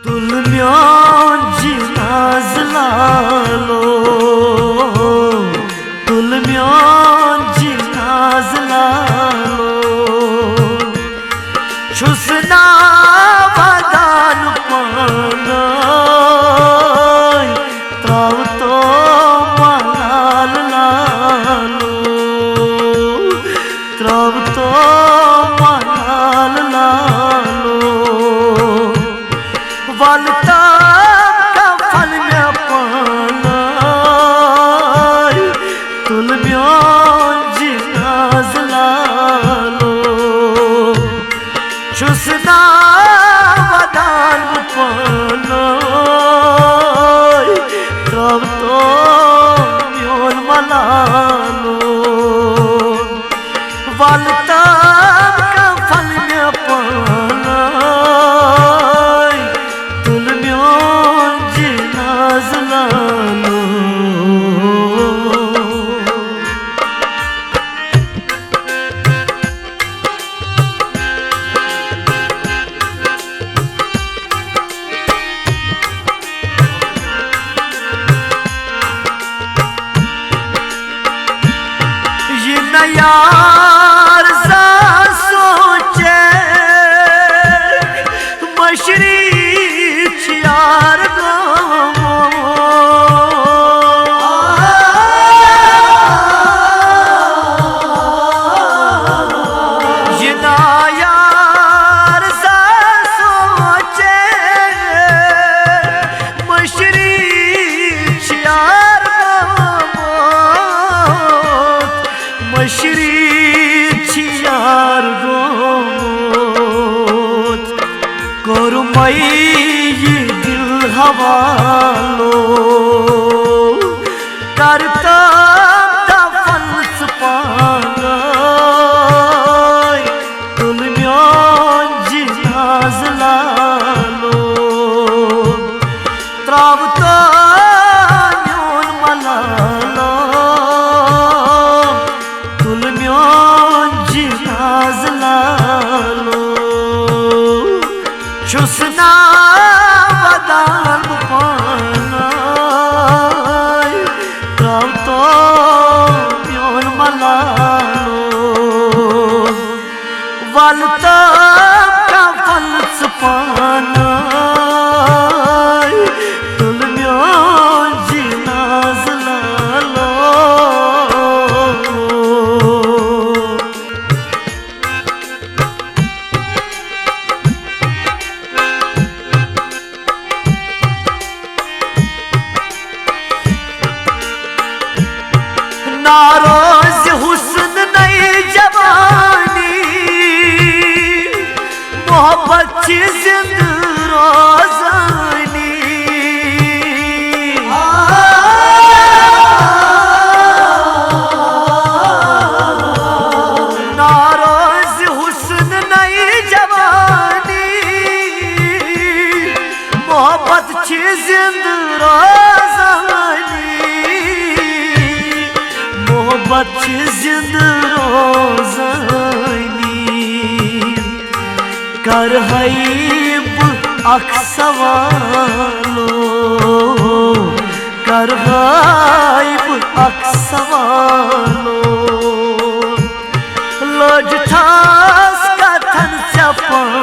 तुलम्यांची नाजलालो तुलम्यांची नाजलालो छुसना वदान पानाय त्रावतो मलाल लालो त्रावतो मलाल लालो वालता का फल में पानाय तुलम्यांची नाजलालो छुसना वदान पानाय त्रावतो म्योन मलालो वालता का फल में पानाय तुलम्यांची नाजलालो यार सा सोचे मशरीच यार यार सा सोचे मशरीच यार मशरीच यार गोमोत कोरुमई ये दिल हवालो करता फलसफानाय तुलम्यांची नाजलालो त्रावतो म्योन मलालो तुलम्यांची नाजलालो छुसना वदान पानाय त्रावतो म्योन मलालो वालता का फलसफानाय तुलम्यांची नाजलालो नारोज हुस्न नई जवानी मोहब्बत की जिंद रोज़ानी नारोज हुस्न नई जवानी मोहब्बत की जिंद रोज़ानी मोहब्बत की जिंद रोज़ानी कर हईब अक्सवालो कर हईब अक्सवालो लोज ठास कथन चपानाय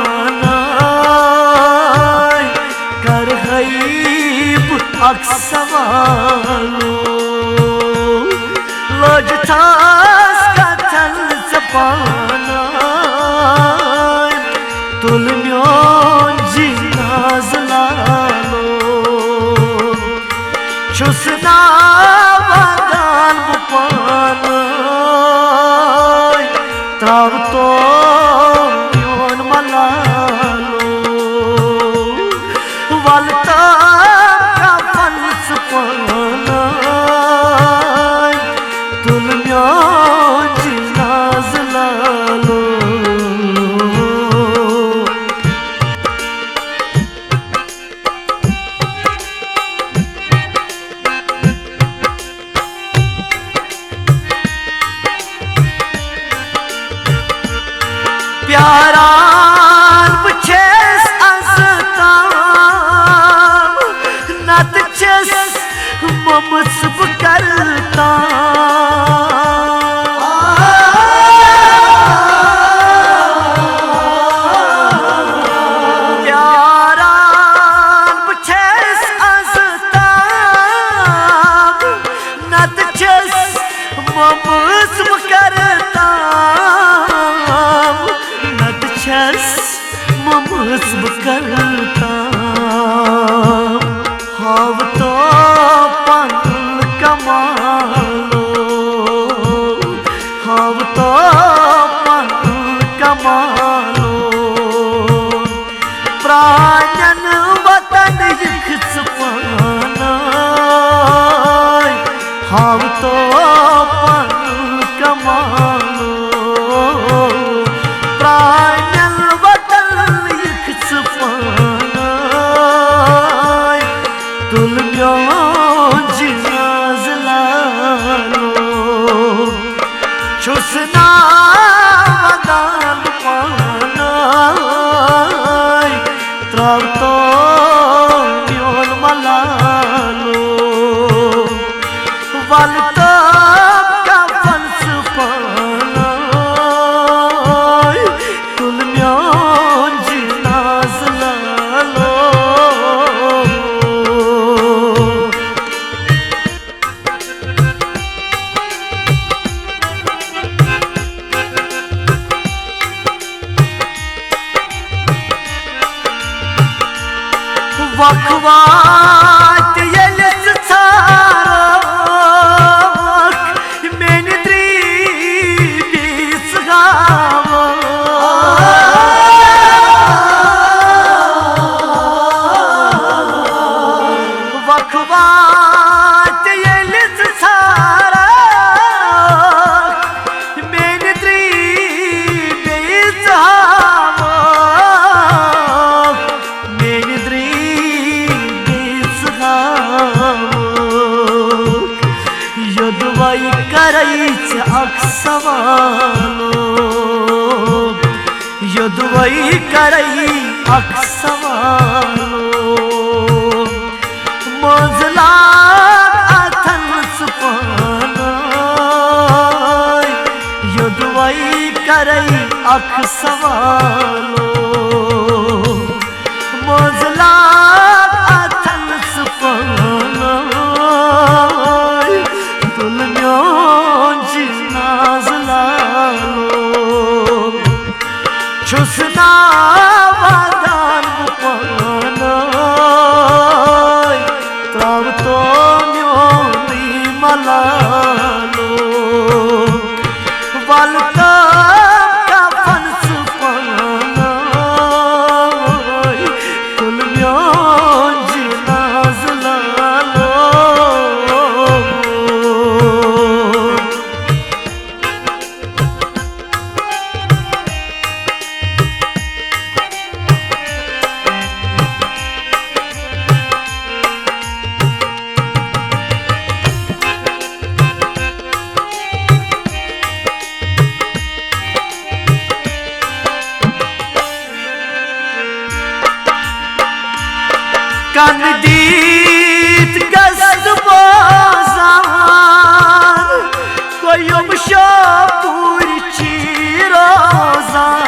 कर हईब अक्सवालो लोज ठास कथन चपानाय तुलम्यांची नाजलालो छुसना वदान पानाय त्रावतो म्योन मलालो वालता का फलसफानाय तुलम्यांची नाजलालो ममस्ब करता यारान बछेस अजताब नत छस ममस्ब करता नत छस ममस्ब करता हाव तो पंगल कमालो हाव तो पंगल कमालो प्राणन वतन यखस पानाय हाव तो पंगल कमालो प्राणन वतन यखस पानाय तुल जिनाज लालो छुसना वदान पानाय त्राव तो म्योन मलालो वल तो कफन पानाय तुल म्योन जिनाज लालो वखवात यलिस छारक मेन द्रीबिस गाव वखवात यलिस छारक मेन द्रीबिस गाव मेन युद्धवाई करैछ अक्सवालो युद्धवाई करई अक्सवालो मजला अथन सुपानाय युद्धवाई करई अक्सवालो मजला अथन सुपानाय तुल म्योन जिनाज लालो छुसना वदान पानाय त्राव तो म्योनी मलालो वल तो कफन पानाय तुल म्योन जिनाज लालो कन दीत गस्त बाजार कोयुम शापूर चीरोजार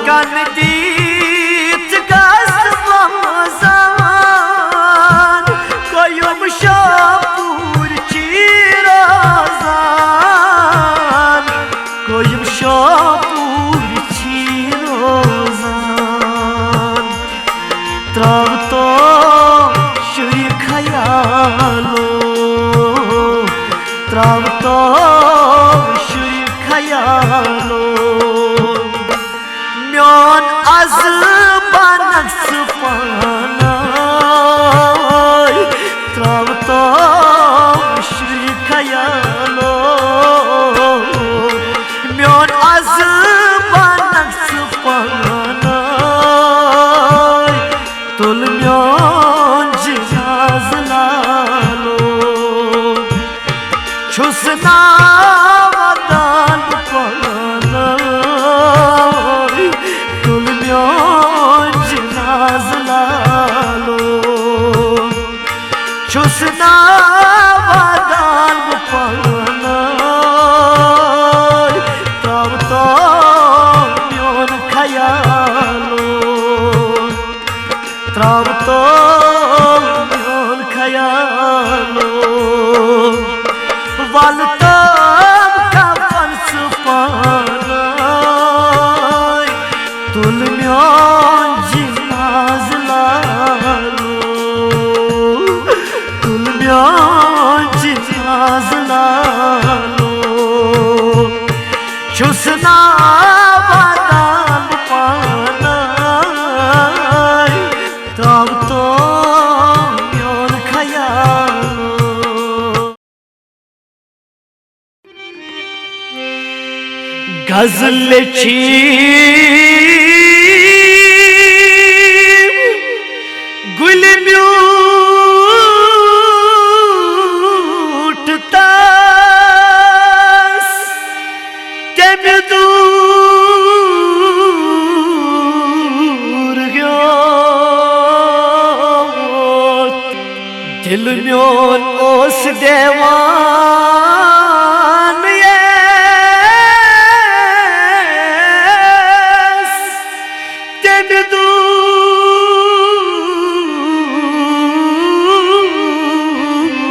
कन दीत गस्त बाजार कोयुम शापूर चीरोजार कोयुम शापूर चीरो नावादान पानाय तब तो म्योन खयाल गजल छी गुल म्यूटतास तेम दूर गयो दिल म्योन ओस देवान तेम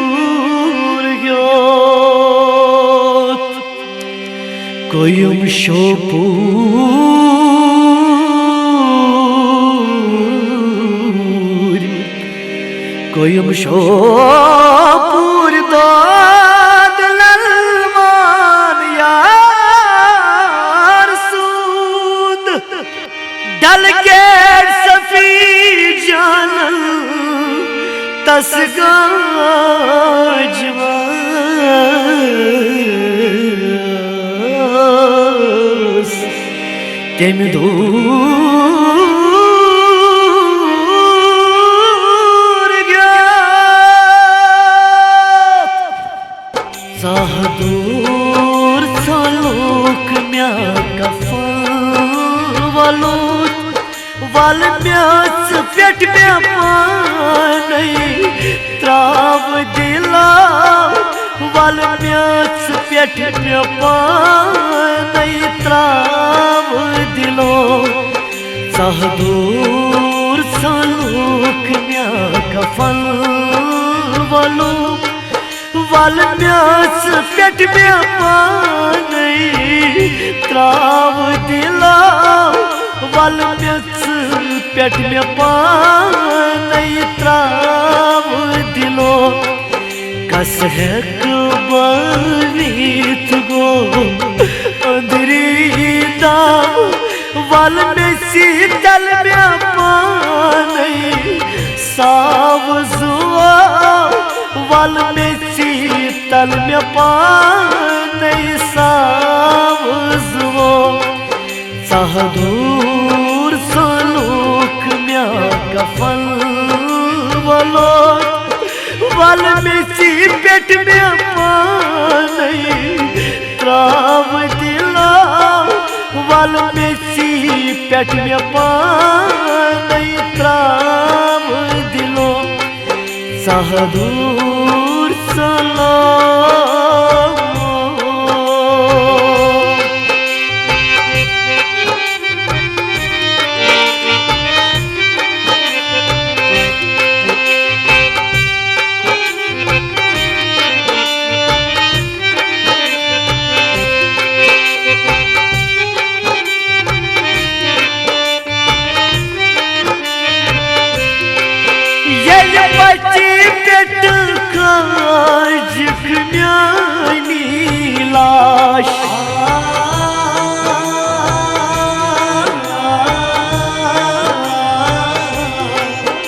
दूर गयो कोयुम शोपूर कोयुम शोपूर दाद ललमान यार सूद डल के सफी जानल तसगाजवा तेम दूर गया साहदूर सलोक म्या कफावलोत वाल म्याच पेट में पानी त्राव दिला वाल म्याच पेट में पानी त्राव दिलो साहदूर सलोक म्या कफल वलो वाल म्याच पेट में पानी त्राव दिला वाल म्याच पेट में पानी त्राव दिलो कस है कबीत गो अंधरी दाम वाल में शीतल में पानी साव जुआ वाल में शीतल में पानी साव जुआ साहदूर सलोक म्या कफल वलो वाल में सी पेट में पानी त्राव दिला वाल में सी पेट में पानी त्राव दिलो साहदूर सलाम बच्ची पेट काज म्यानी लाश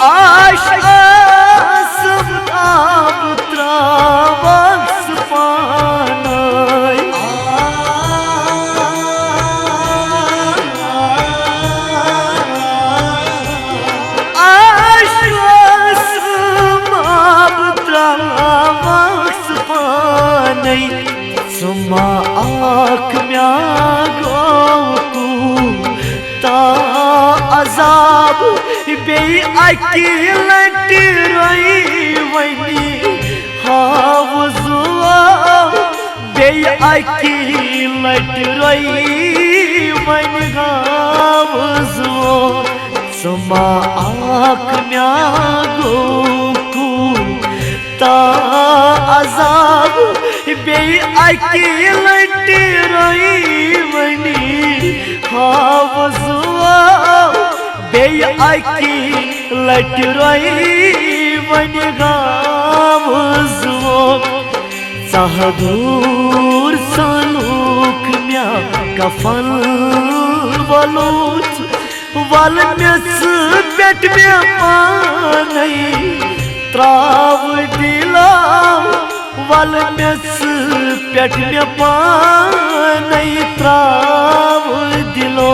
आश आसम आब त्रावस पानाय सुमा आँख म्या गो ता अजाब बे अकेलट रोई वनी हाव जुआ बे अकेलट रोई वनी हाव जुआ सुमा आँख म्या गो ता अजाब बे अकेलट रोई वनी हाव जुआ बे अकेलट रोई वनी हाव जुआ साहदूर सलोक म्या कफन वलूत वल मेस पेट में पानी त्राव दिला वल मेस पेट में पानी त्राव दिलो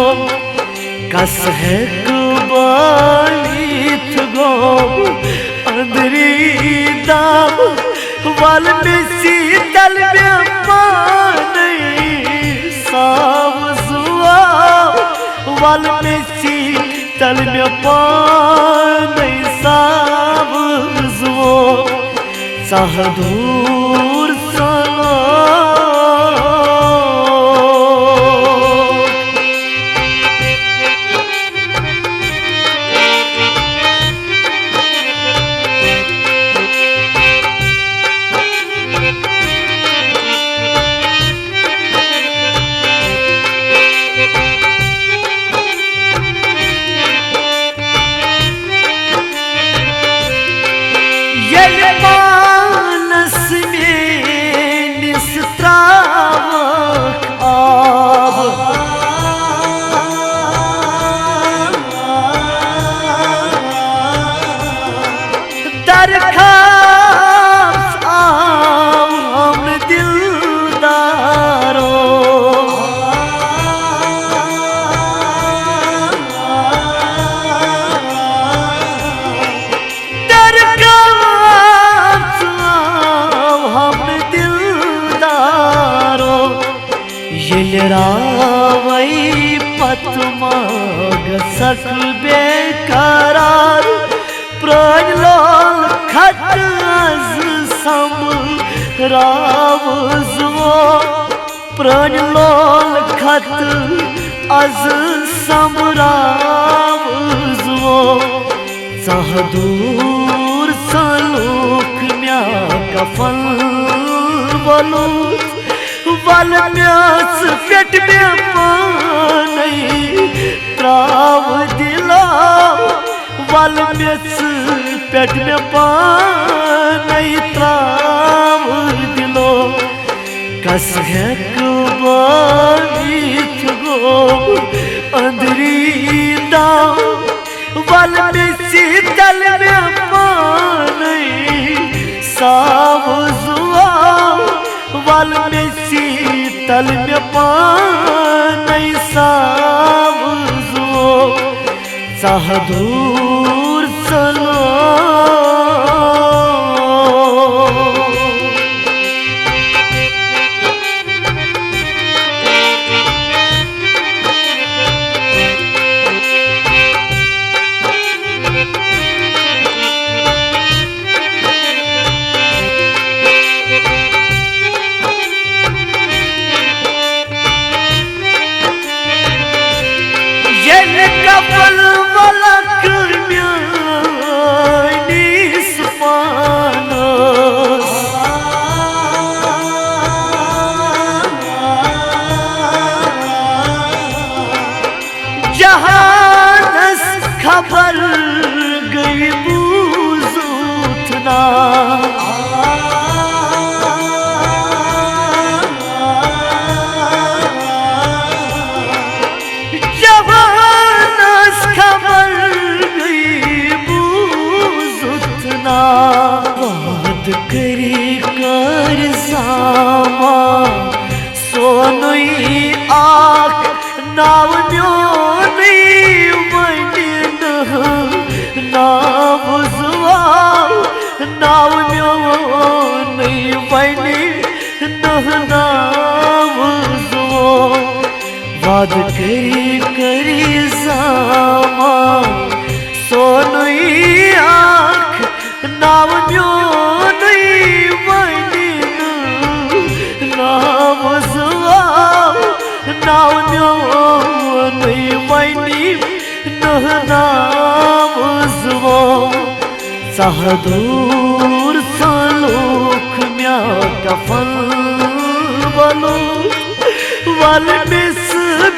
कस है कुबालित गो अंदरी दाम वल में शीतल में पानी साव जुआ वल में शीतल में पानी साव जुओ सहदूर सलो मानस में निस्त्रावक आब दरखास्त आओ हम दिलदारो रावई पतमाग सक बेकरार प्रजलोल खत अज सम राव जुओ प्रजलोल खत अज सम राव जुओ सहदूर सलूक म्या कफन वलूत वल म्यास पेट में पानी त्राव दिला वल म्यास पेट में पानी त्राव दिलो कस है कुबालित गो अंदरी दाम वल में शीतल में पानी साव जुआ वल में शीतल में पानी साव जुओ सहदूर सलो कपल वलक म्यानी सुपानस जहानस खबर गई बूजुतना बात करी कर सामा सोनुई आख नाव म्योनी वनिन नाव जुआ नाव म्योनी वनिन नाव जुओ बात करी सामा सोनुई आख नाव म्योनी वनिन नाव जुआ नाव म्योनी वनिन नाव जुओ सहदूर सलूक म्या कफन वलूत वल मिस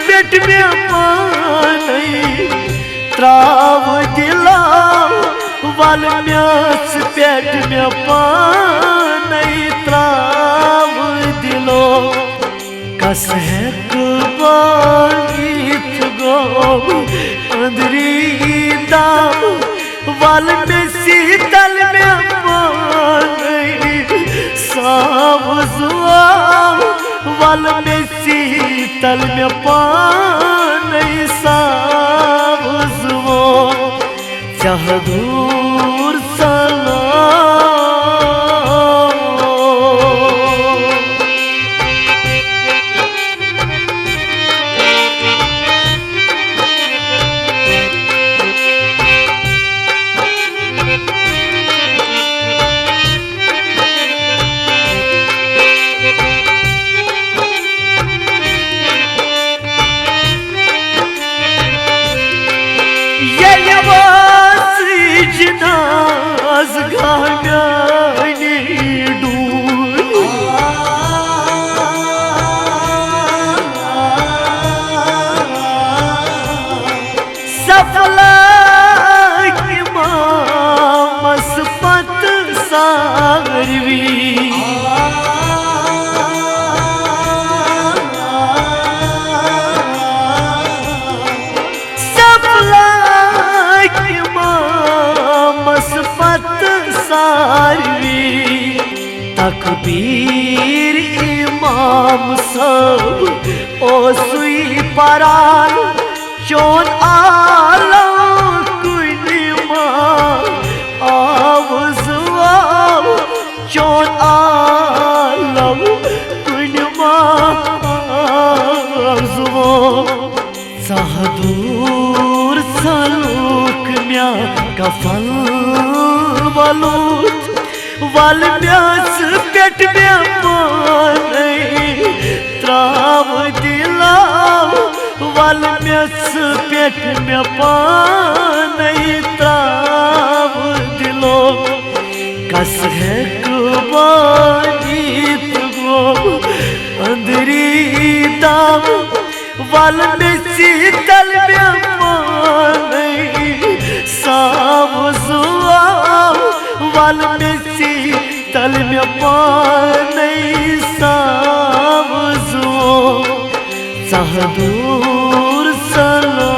पेट में पानी त्राव दिला वल म्यास पेट में पानी त्राव दिलो कस है गीत गो अंदरी दाम वाल में शीतल में सावज वाल में शीतल में पानी सावज चाह दूर सला जिनाज गाने डूल सफला की मसपत सारवी तकबीर इमाम सब ओ सुई परान चोन आलम कुनिमा आवाज चोन आलम कुनिमा आवाज सहदूर सलूक म्या कफल बलूत वाल म्यास पेट में पानी त्राव दिलाव वाल म्यास पेट में पानी त्राव दिलो कस है कुबानीत गो अंदरी दाम वाल में शीतल में पानी सावज वाल में शीतल में पानी सावज सहदूर सला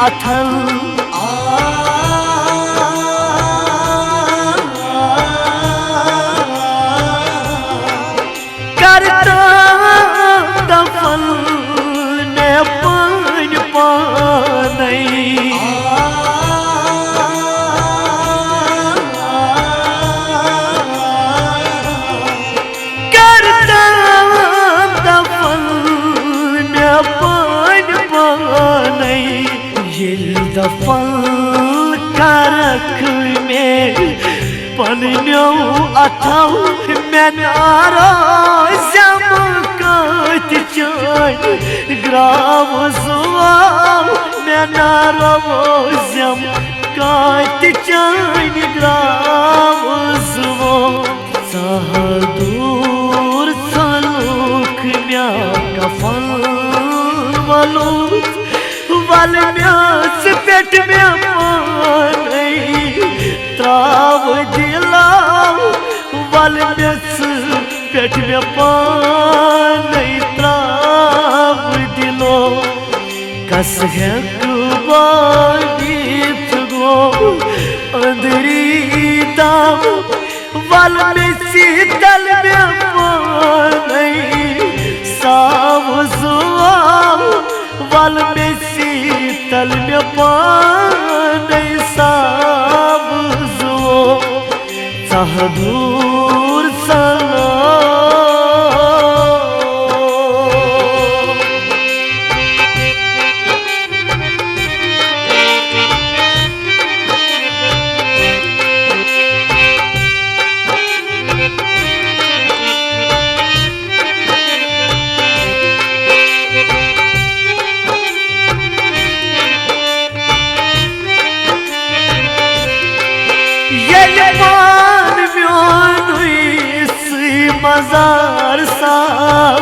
अथल करता दफल में पान पानी करता दफल में पान पानी दफल करख में पन्यो अथव में नारा जमकत चाय ग्राम सुआव में नारा जमकत चाय ग्राम सुआव सहदूर सलूक म्या कफल बलूत वाल म्यास पेट में पानी त्राव दिलाव वाल म्यास पेट में पानी त्राव दिलो कस है कुबानीत गो अंदरी दाम वाल में शीतल में पानी सावज वाल में शीतल में पानी सावज सहदूर सला मजार साग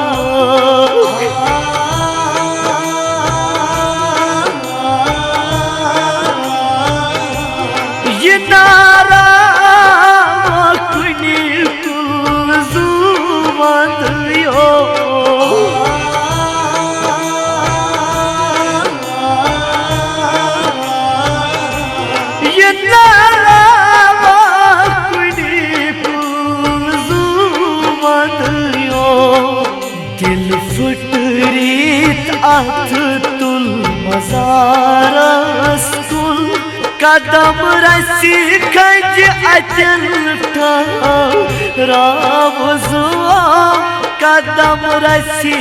ये नारा कुनी जुबान यो ये नारा कुनी जुबान यो दिल फुटरीत आथ तुल मजारस तुल कदम रसी खज अचल राम जुआ कदम रसी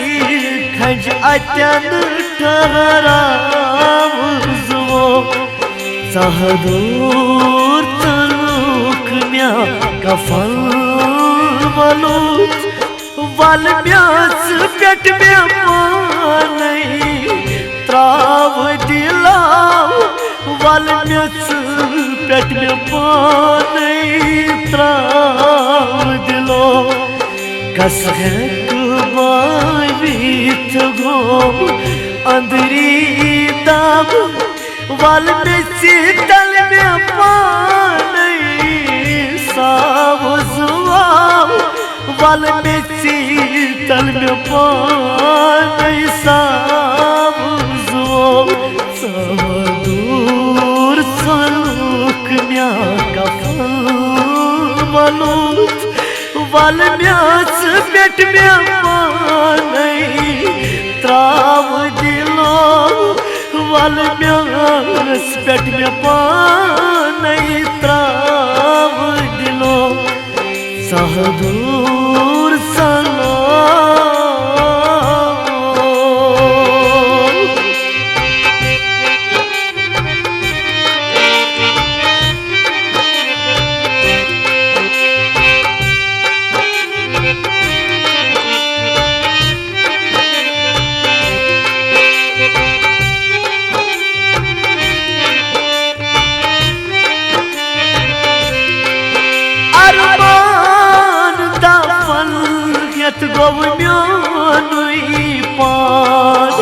खज अचल राम जुओ सहदूर तलुक म्या कफल वलूत वल म्यास पेट में पानी त्राव दिलाव वल म्यास पेट में पानी त्राव दिलो कसहक बावीत गो अंदरी दाब वल म्यासी तल में पानी साव जुआव वल म्यासी तल में पानी साव जुआव दूर सलूक म्या कफल वलूत वल म्यास पेट में पानी त्राव दिलो वल म्यास पेट में पानी त्राव दिलो सहदूर सलो गो म्यानुई पान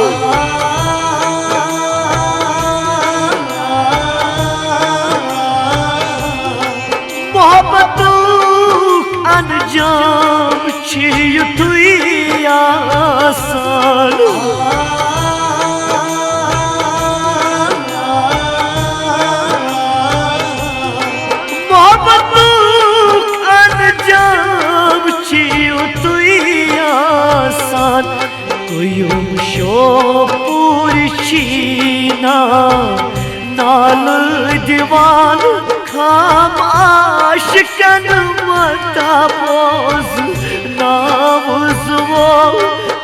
मोहब्बतुक अंजाम छी तुई आसान मोहब्बतुक अंजाम छी कोयुम शोपुर छीना नाल दीवान खाम आशिकन मता पोज नावुज़वो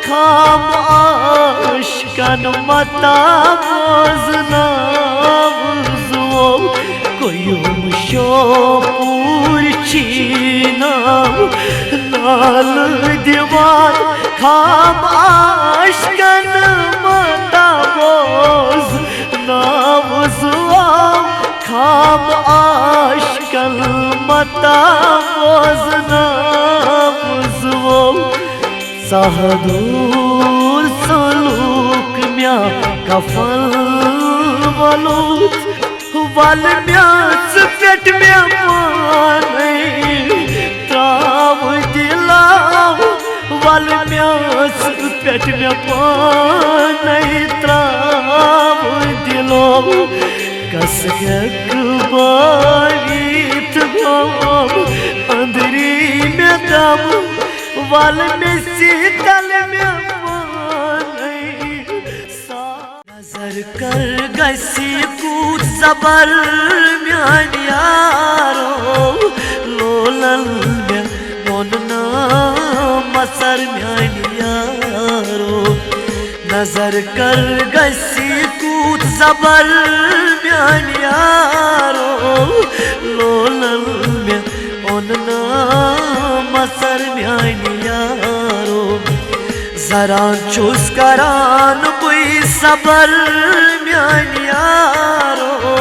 खाम आशिकन मता पोज नावुज़वो कोयुम शोपुर छीना नाल दीवान खाम आशिकन मता पोज नावुज़वो खाम आशिकन मता पोज नावुज़वो सहदूर सलूक म्या कफल वलूत वल म्यास पेट में पानी त्राव दिलाव वल म्यास पेट में पानी त्राव दिलो कसगक बारीत गोम अंदरी में दम वल में शीतल में पानी नजर कर गसी कूद सबर म्यान यारो लोलल में मोनना मसर म्यान यारो नजर कर गसी कूद सबर म्यान यारो लोलल में मोनना मसर म्यान यारो जरा चूस करान बुई सबर म्यान यारो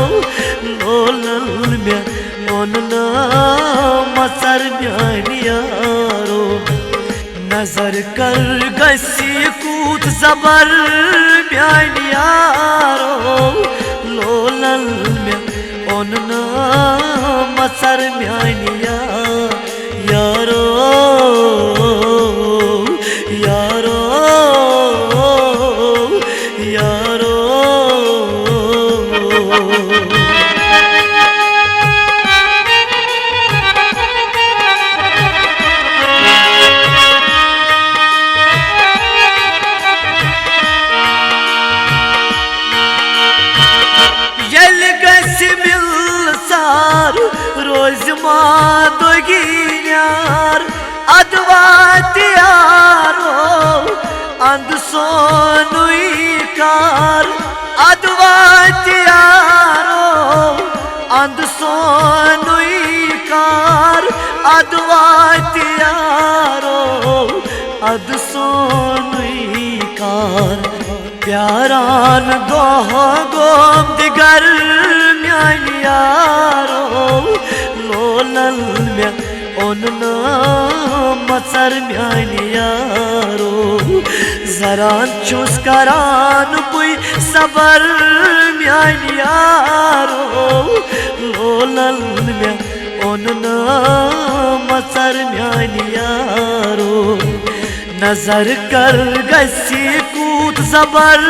लोलल में मोनना मसर म्यान यारो नजर कर गसी कूत जबर म्यान यारो लोलल में ओनना मसर म्यान यारो यारो यारो रोज मादोगियार अदवात यारो अंध सोनुई कार अदवात यारो अंध सोनुई कार अदवात यारो अद सोनुई कार प्यारान गोह गोम दिगर म्यान यारो लोलल में ओनना मसर म्यान यारो जरान चुस करान पुई सबर म्यान यारो लोलल में ओनना मसर म्यान यारो नजर कर गसी कूत जबर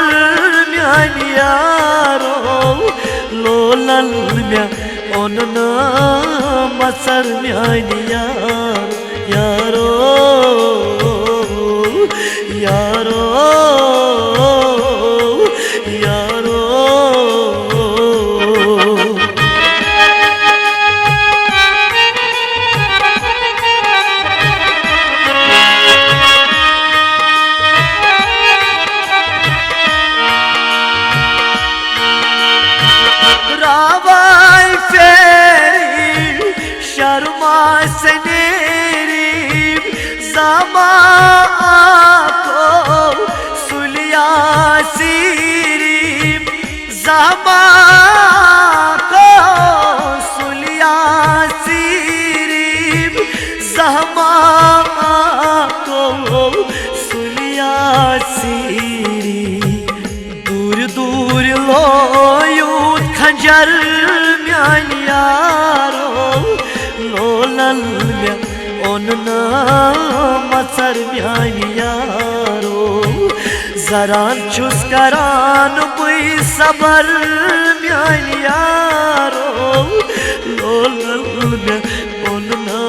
म्यान यारो लोलल में ओनना मसर म्यान यारो यारो यारो ज़मा को सुलिया सीरी ज़मा को सुलिया सीरी ज़मा को सुलिया सीरी दूर दूर लोयूत खंजर म्यान यारो लोलल में ओनना मसर म्यान यारो जरान चुस करान पुई सबर म्यान यारो लोलल में ओनना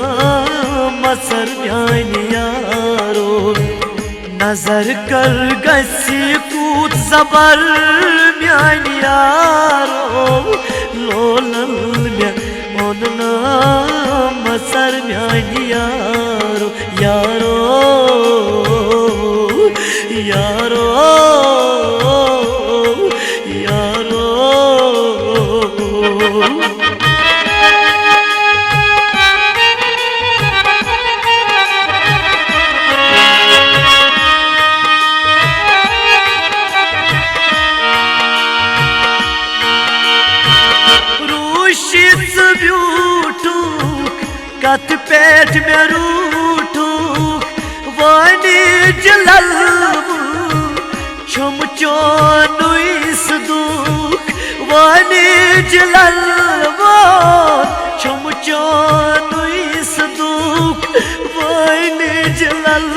मसर म्यान यारो नजर कर गसी कूत जबर म्यान यारो लोलल में ओनना मसर म्यान यारो यारो यारो यारो रूशिस ब्यूटूक कत पेट में रूठूक वानी जलल छुम चोनुइस दुख वानी जलल छुम चोनुइस दुख वानी जलल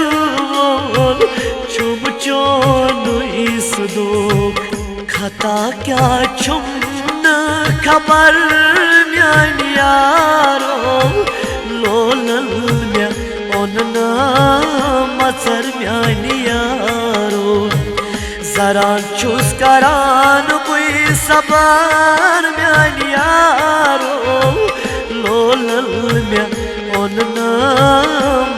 छुम चोनुइस दुख खता क्या छुम खबर म्यान यारो लोलल में ओनना मसर म्यान यारो जरान चुस करान पुई सबर म्यान यारो लोलल में ओनना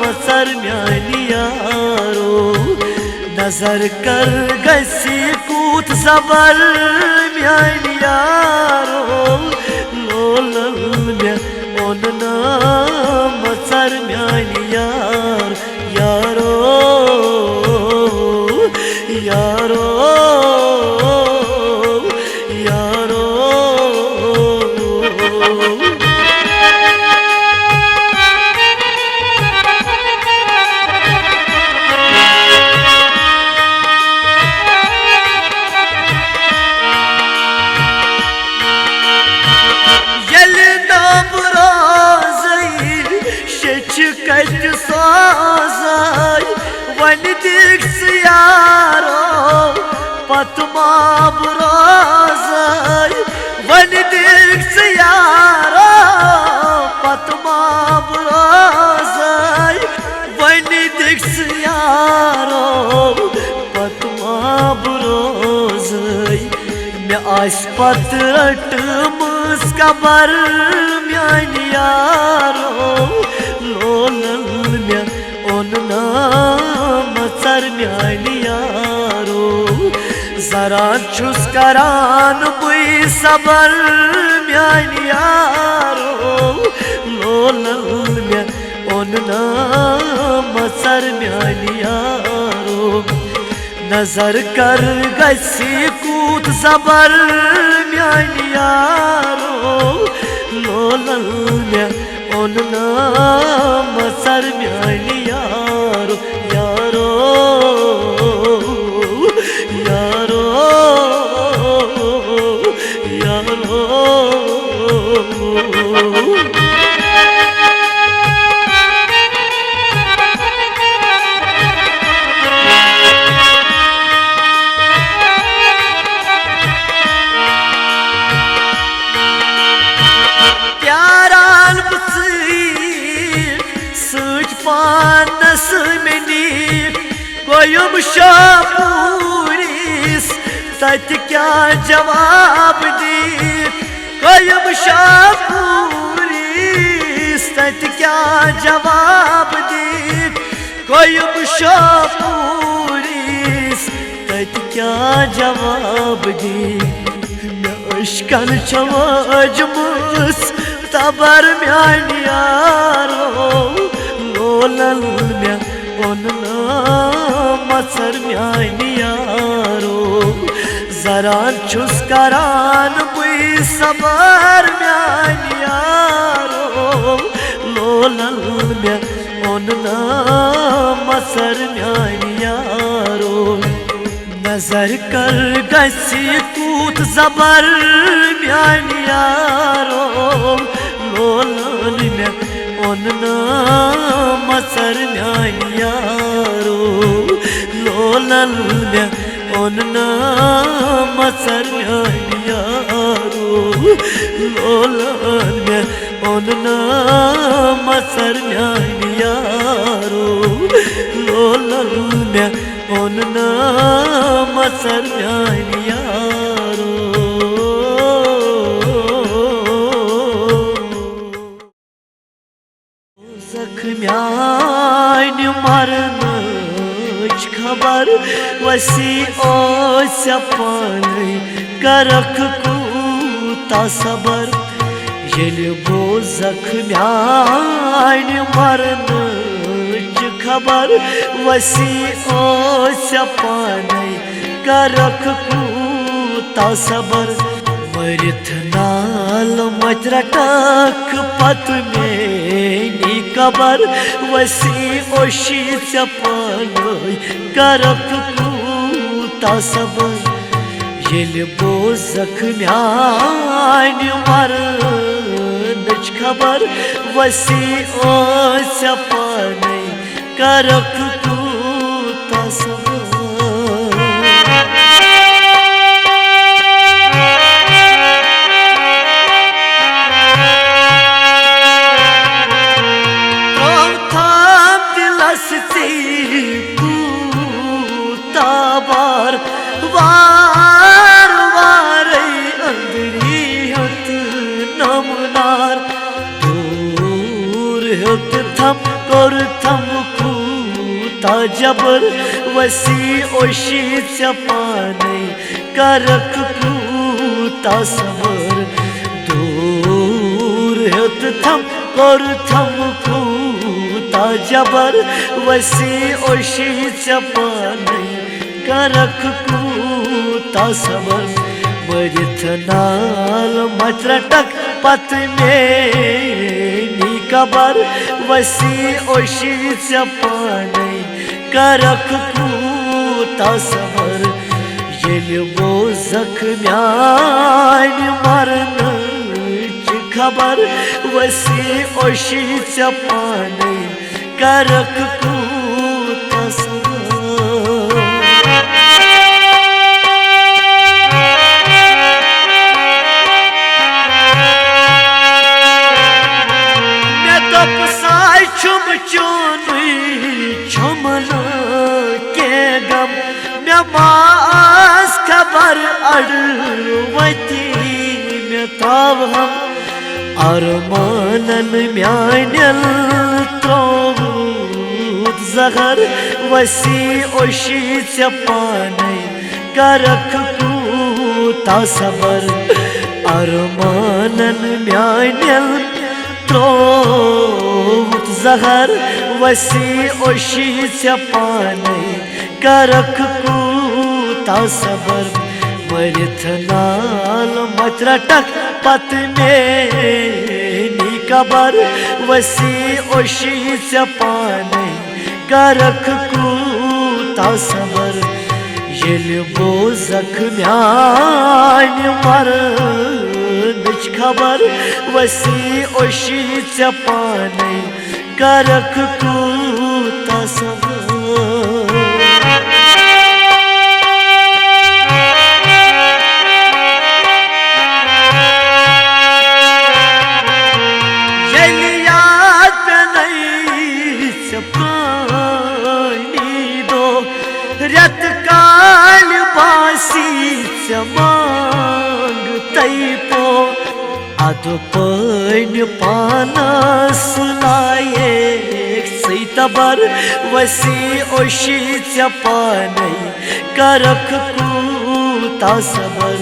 मसर म्यान यारो नजर कर गसी कूत सबर म्यान यारो लोलल में ओनना मसर म्यान यारो यारो यारो पतमाब रोज़ाय वन दिख यारो पतमाब रोज़ाय वन दिख यारो पतमाब रोज़ाय मे आस पत रटमस कबर म्यान यारो लोलन मे ओन मचर म्यान यारो जरा छुस करान बुई सबर म्यान यारो लोलन मे ओन मचर म्यान यारो नजर कर गसी कूत जबर म्यान यारो लोलन मे ओन मचर म्यान यारो यारो यारो यारो पानस मिनी कोयुम शापूरिस तत क्या जवाब दी कोयुम शापूरिस तत क्या जवाब दी कोयुम शापूरिस तत क्या जवाब दी अशकन चवाजमुस तबर म्यान यारो लोलन मे ओन मचर म्यान यारो जरा छुस करान बुई सबर म्यान यारो लोलन मे ओन मचर म्यान यारो नजर कर गसी कूत जबर म्यान यारो लोलन मे ओन मचर म्यान यारो लोलन मे ओन मचर म्यान यारो लोलन मे ओन मचर म्यान यारो लोलन मे ओन मचर म्यान यारो जख्म्यान मरनच खबर वसी ओस पानी करख कूता सबर येल बो जख्म्यान मरनच खबर वसी ओस पानी करख कूता सबर मरिथ नाल मजरटक पत मेनी कबर वसी ओशी चपान करक कूता सबर येल बो जख्म्यान मरनच खबर वसी ओस पान करक कूता सबर बार वार वार अंदरी हत नमनार दूर हत थम कर थम खूता जबर वसी ओशी चपाने करक खूता सबर दूर हत थम कर थम खूता जबर वसी ओशी चपाने करख कूता सबर मरिथ नाल मचरटक पत मेनी कबर वसी ओशी चपाने करख कूता सबर येल बो जख्म्यान मरनच खबर वसी ओशी चपाने करख कूता सबर नमाज खबर अड़वती में ताव हम अरमानन म्यानल त्रोत जहर वसी ओशी चपाने करख कूता सबर अरमानन म्यानल त्रोत जहर वसी ओशी चपाने करख कूता सबर मरिथ नाल मत्रटक पत में कबर वसी ओशी चपाने करख कूता सबर येल बो जख्म्यान मरनच खबर वसी ओशी चपाने करख कूता सबर रत काल बासी मांग तैपो अदु पैन पानस लाए सैतबर वसी ओशी चपाने करख कूता सबर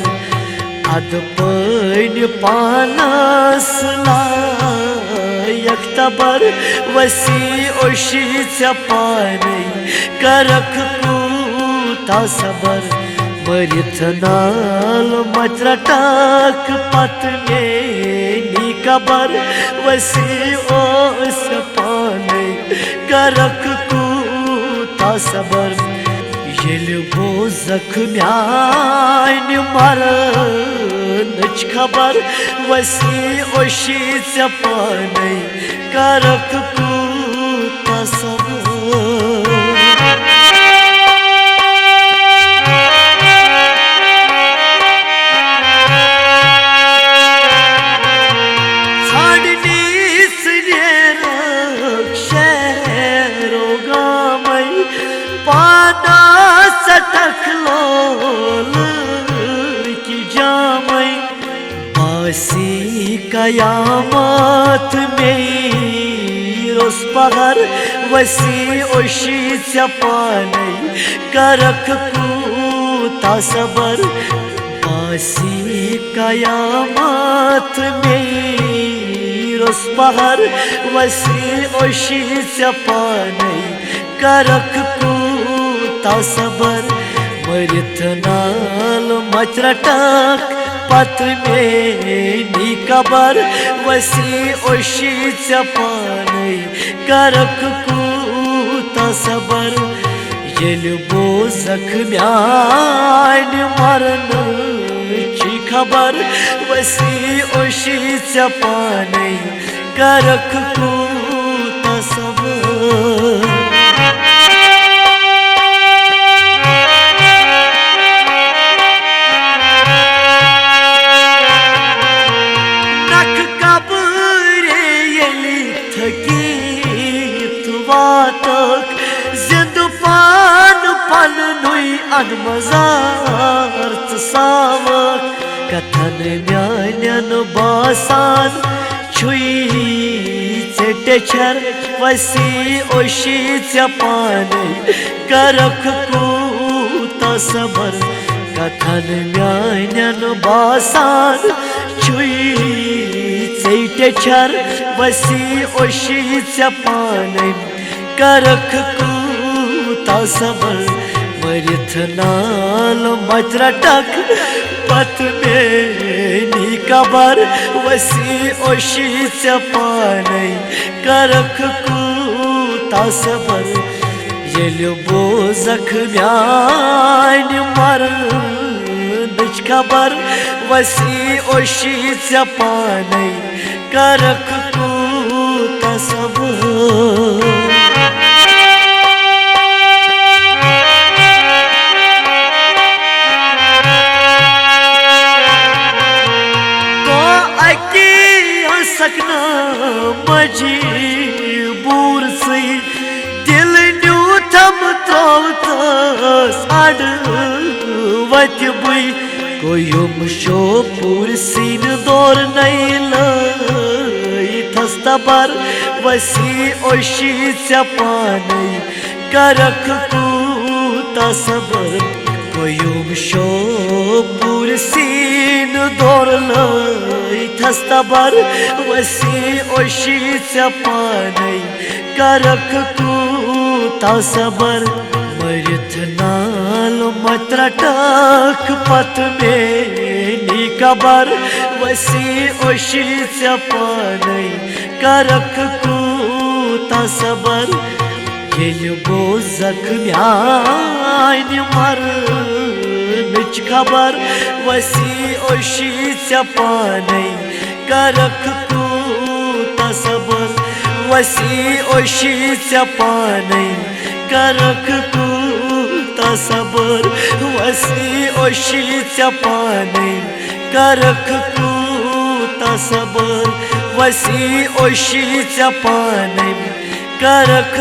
अदु पैन पानस लायक तबर वसी ओशी चपाने करख कूता सबर मरिथ नाल मत्रटक पत में कबर वसी ओस पाने करख कूता सबर येल बो जख्म्यान मरनच खबर वसी ओशी चपाने करख कूता सबर बासी कयामत में रोस पहर वसी ओशी चपाने करख कूता सबर बासी कयामत में रोस पहर वसी ओशी चपाने करख कूता सबर मरिथ नाल मत्रटक पत में कबर वसी ओशी चपाने करख कूता सबर येल बो जख्म्यान मरनच खबर वसी ओशी चपाने करख कूता सबर जिंद पान पल नुई अनमजारत सावक कथन म्यानन बासान छुई चेटेचर वसी ओशी चपाने करख कूता सबर कथन म्यानन बासान छुई चेटेचर वसी ओशी चपाने करख कूता सबर मरिथ नाल मत्रटक पत में कबर वसी ओशी चपाने करख कूता सबर येल बो जख्म्यान मरनच खबर वसी ओशी चपाने करख कूता सबर सकना मजबूर से दिल न्यू थम तो आवतस अड वत बुई कोयुम शोपुर सीन दौर नैल थस्तबर वसी ओशी पानी करक कूता सबर कोयुम शोपुर सीन दौर थस्तबर वसी ओशी पानी करक कूता सबर मरिथ नाल मत्रटक पत में निकबर वसी ओशी पानी करक कूता सबर येल गो जख्म्यान मरनच खबर वसी ओशी पानी करक कूता सबर वसी ओशी पानी करक कूता सबर वसी ओशी पानी करक कूता सबर वसी ओशी पानी करक